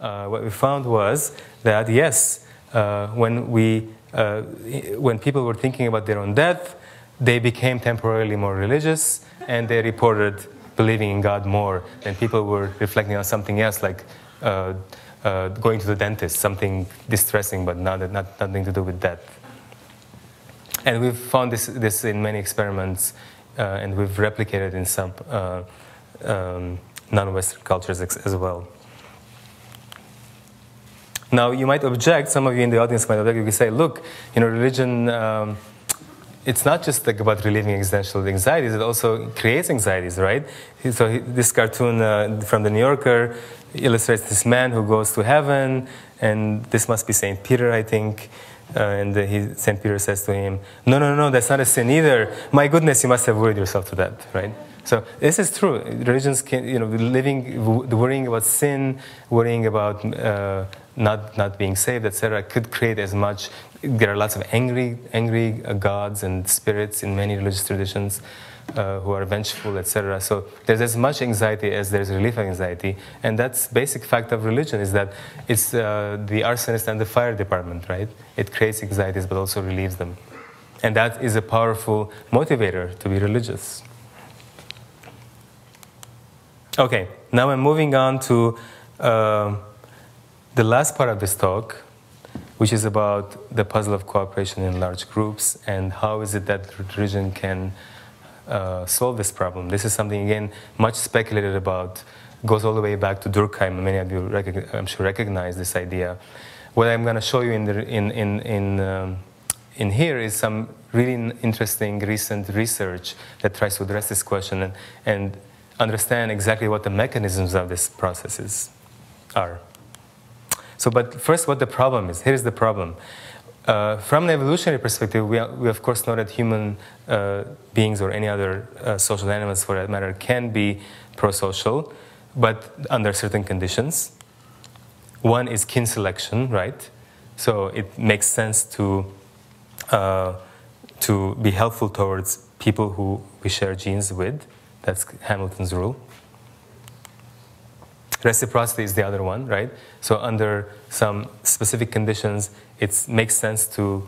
what we found was that, yes, when people were thinking about their own death, they became temporarily more religious, and they reported believing in God more than people were reflecting on something else, like going to the dentist, something distressing, but nothing to do with death. And we've found this in many experiments, and we've replicated in some non-Western cultures as well. Now, you might object, some of you in the audience might object, you can say, look, religion, it's not just like about relieving existential anxieties, it also creates anxieties, right? So this cartoon from the New Yorker illustrates this man who goes to heaven, and this must be St. Peter, I think, and St. Peter says to him, no, that's not a sin either. My goodness, you must have worried yourself to death, right? So this is true. Religions can, worrying about sin, worrying about not being saved, etc., could create as much. There are lots of angry gods and spirits in many religious traditions who are vengeful, etc. So there's as much anxiety as there's relief anxiety, and that's basic fact of religion, is that it's the arsonist and the fire department, right? It creates anxieties but also relieves them, and that is a powerful motivator to be religious. Okay, now I'm moving on to the last part of this talk, which is about the puzzle of cooperation in large groups and how is it that religion can solve this problem. This is something, again, much speculated about, goes all the way back to Durkheim. Many of you, I'm sure, recognize this idea. What I'm going to show you in here is some really interesting recent research that tries to address this question and understand exactly what the mechanisms of this processes are. So, but first, what the problem is. Here's the problem. From an evolutionary perspective, we of course know that human beings or any other social animals, for that matter, can be prosocial, but under certain conditions. One is kin selection, right? So it makes sense to be helpful towards people who we share genes with. That's Hamilton's rule. Reciprocity is the other one, right? So under some specific conditions, it makes sense to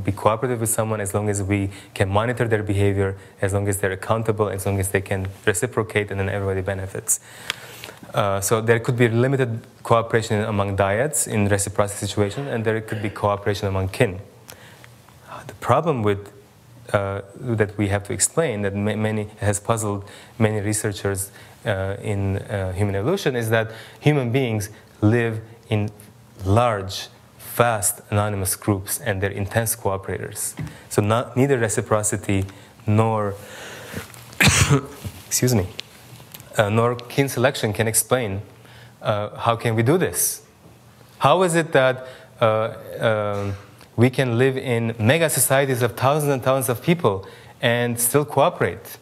be cooperative with someone as long as we can monitor their behavior, as long as they're accountable, as long as they can reciprocate, and then everybody benefits. So there could be limited cooperation among dyads in reciprocity situations, and there could be cooperation among kin. The problem with that we have to explain, that has puzzled many researchers in human evolution, is that human beings live in large, fast, anonymous groups, and they're intense cooperators. So neither reciprocity nor excuse me, nor kin selection can explain how can we do this. How is it that we can live in mega societies of thousands and thousands of people and still cooperate?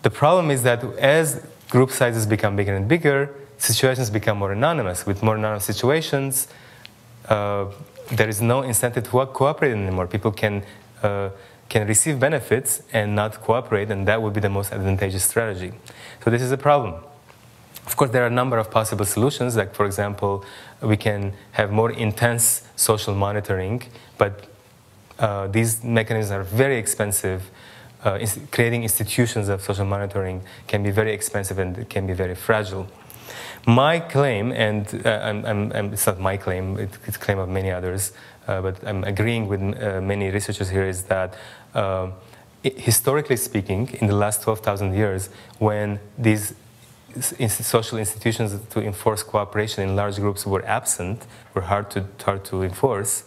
The problem is that as group sizes become bigger and bigger, situations become more anonymous. With more anonymous situations, there is no incentive to cooperate anymore. People can receive benefits and not cooperate, and that would be the most advantageous strategy. So this is a problem. Of course, there are a number of possible solutions, like, for example, we can have more intense social monitoring, but these mechanisms are very expensive. Creating institutions of social monitoring can be very expensive and it can be very fragile. My claim, and it's not my claim, it's the claim of many others, but I'm agreeing with many researchers here, is that historically speaking, in the last 12,000 years, when these social institutions to enforce cooperation in large groups were absent, were hard to enforce,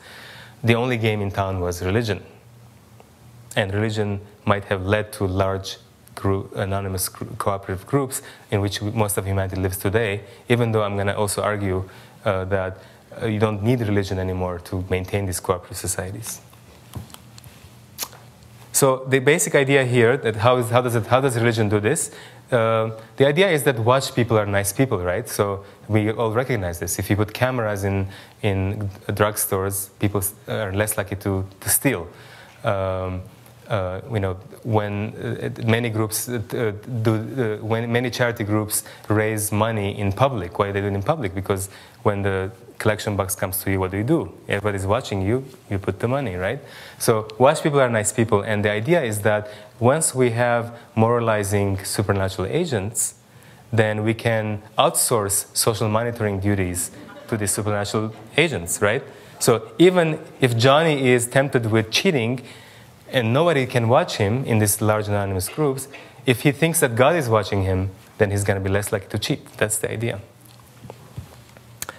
the only game in town was religion. And religion might have led to large anonymous cooperative groups in which most of humanity lives today, even though I'm going to also argue that you don't need religion anymore to maintain these cooperative societies. So the basic idea here, that how does religion do this? The idea is that watch people are nice people, right? So we all recognize this. If you put cameras in drugstores, people are less likely to steal. when many groups when many charity groups raise money in public, why they do it in public? Because when the collection box comes to you, what do? Everybody's watching you, you put the money, right? So watch people are nice people, and the idea is that once we have moralizing supernatural agents, then we can outsource social monitoring duties to these supernatural agents, right? So even if Johnny is tempted with cheating, and nobody can watch him in these large anonymous groups, if he thinks that God is watching him, then he's going to be less likely to cheat. That's the idea.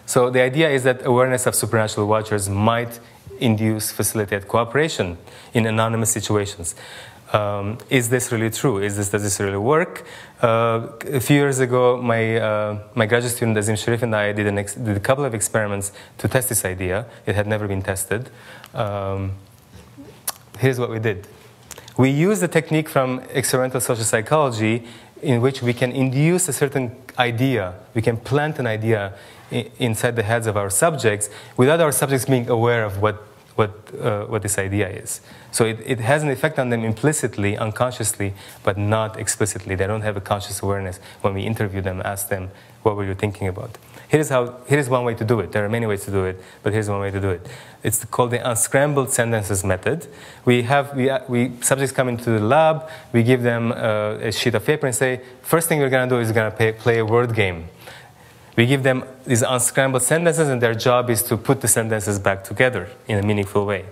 So the idea is that awareness of supernatural watchers might facilitate cooperation in anonymous situations. Is this really true? Does this really work? A few years ago, my graduate student Azim Shariff and I did a couple of experiments to test this idea. It had never been tested. Here's what we did. We used a technique from experimental social psychology in which we can induce a certain idea. We can plant an idea inside the heads of our subjects without our subjects being aware of what this idea is. So it has an effect on them implicitly, unconsciously, but not explicitly. They don't have a conscious awareness when we interview them, ask them, what were you thinking about? Here's one way to do it. There are many ways to do it, but here's one way to do it. It's called the unscrambled sentences method. Subjects come into the lab, we give them a sheet of paper and say, first thing we're going to do is we're going to play a word game. We give them these unscrambled sentences, and their job is to put the sentences back together in a meaningful way.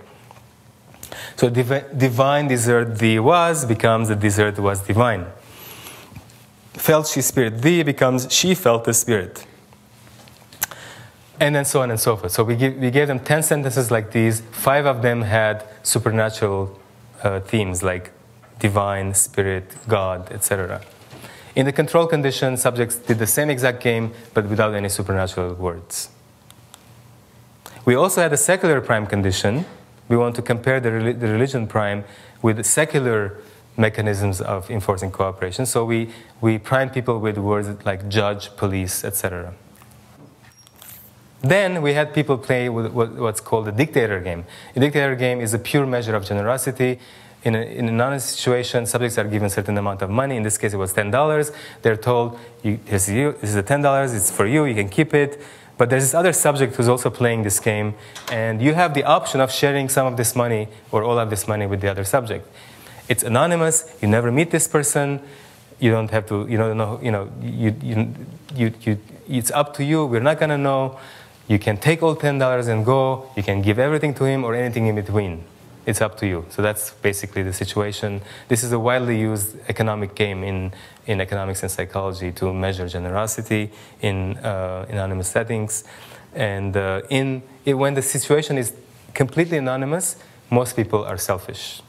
So divine dessert thee was becomes the dessert was divine. Felt she spirit thee becomes she felt the spirit. And then so on and so forth. So we gave them 10 sentences like these. 5 of them had supernatural themes like divine, spirit, God, etc. In the control condition, subjects did the same exact game, but without any supernatural words. We also had a secular prime condition. We want to compare the religion prime with the secular mechanisms of enforcing cooperation. So we prime people with words like judge, police, etc. Then we had people play with what's called the dictator game. A dictator game is a pure measure of generosity. In an anonymous situation, subjects are given a certain amount of money. In this case, it was $10. They're told, this is the $10, it's for you, you can keep it. But there's this other subject who's also playing this game, and you have the option of sharing some of this money or all of this money with the other subject. It's anonymous, you never meet this person, you don't have to, it's up to you, we're not gonna know. You can take all $10 and go, you can give everything to him or anything in between. It's up to you. So that's basically the situation. This is a widely used economic game in economics and psychology to measure generosity in anonymous settings. And when the situation is completely anonymous, most people are selfish.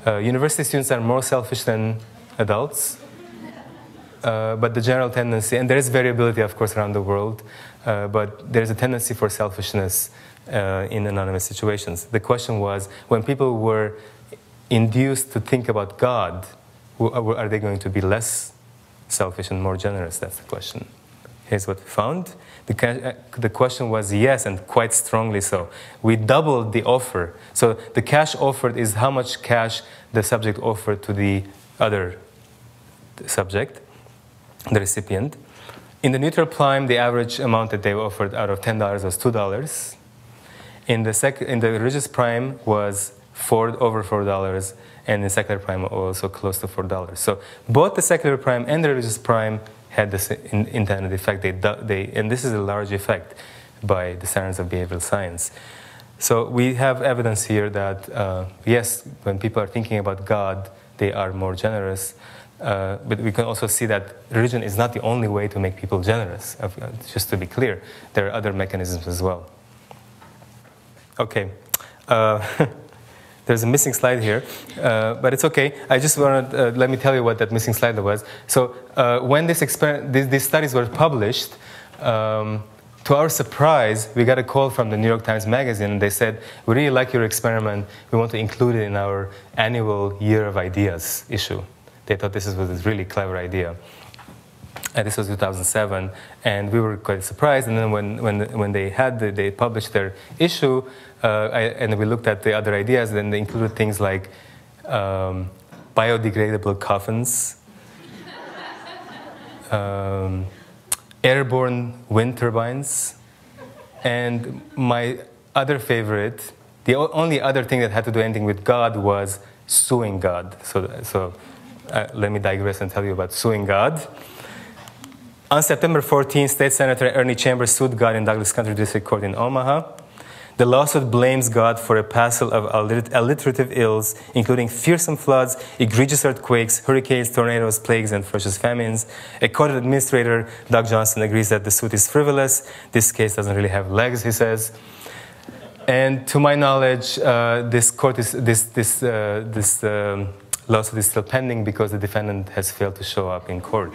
University students are more selfish than adults. But the general tendency, and there is variability, of course, around the world, but there's a tendency for selfishness in anonymous situations. The question was, when people were induced to think about God, are they going to be less selfish and more generous? That's the question. Here's what we found. The question was yes, and quite strongly so. We doubled the offer. So the cash offered is how much cash the subject offered to the other subject, the recipient. In the neutral prime, the average amount that they offered out of $10 was $2. In the religious prime was over $4, and the secular prime also close to $4. So both the secular prime and the religious prime had this intended effect. And this is a large effect by the standards of behavioral science. So we have evidence here that, yes, when people are thinking about God, they are more generous. But we can also see that religion is not the only way to make people generous. Just to be clear, there are other mechanisms as well. Okay. There's a missing slide here, but it's okay. I just wanted, let me tell you what that missing slide was. So when these studies were published, to our surprise, we got a call from the New York Times Magazine, and they said, we really like your experiment. We want to include it in our annual Year of Ideas issue. They thought this was a really clever idea. And this was 2007, and we were quite surprised. And then when they published their issue, and we looked at the other ideas, then they included things like biodegradable coffins, airborne wind turbines, and my other favorite, the only other thing that had to do anything with God was suing God. So let me digress and tell you about suing God. On September 14, State Senator Ernie Chambers sued God in Douglas County District Court in Omaha. The lawsuit blames God for a passel of alliterative ills, including fearsome floods, egregious earthquakes, hurricanes, tornadoes, plagues, and ferocious famines. A court administrator, Doug Johnson, agrees that the suit is frivolous. This case doesn't really have legs, he says. And to my knowledge, this lawsuit is still pending because the defendant has failed to show up in court.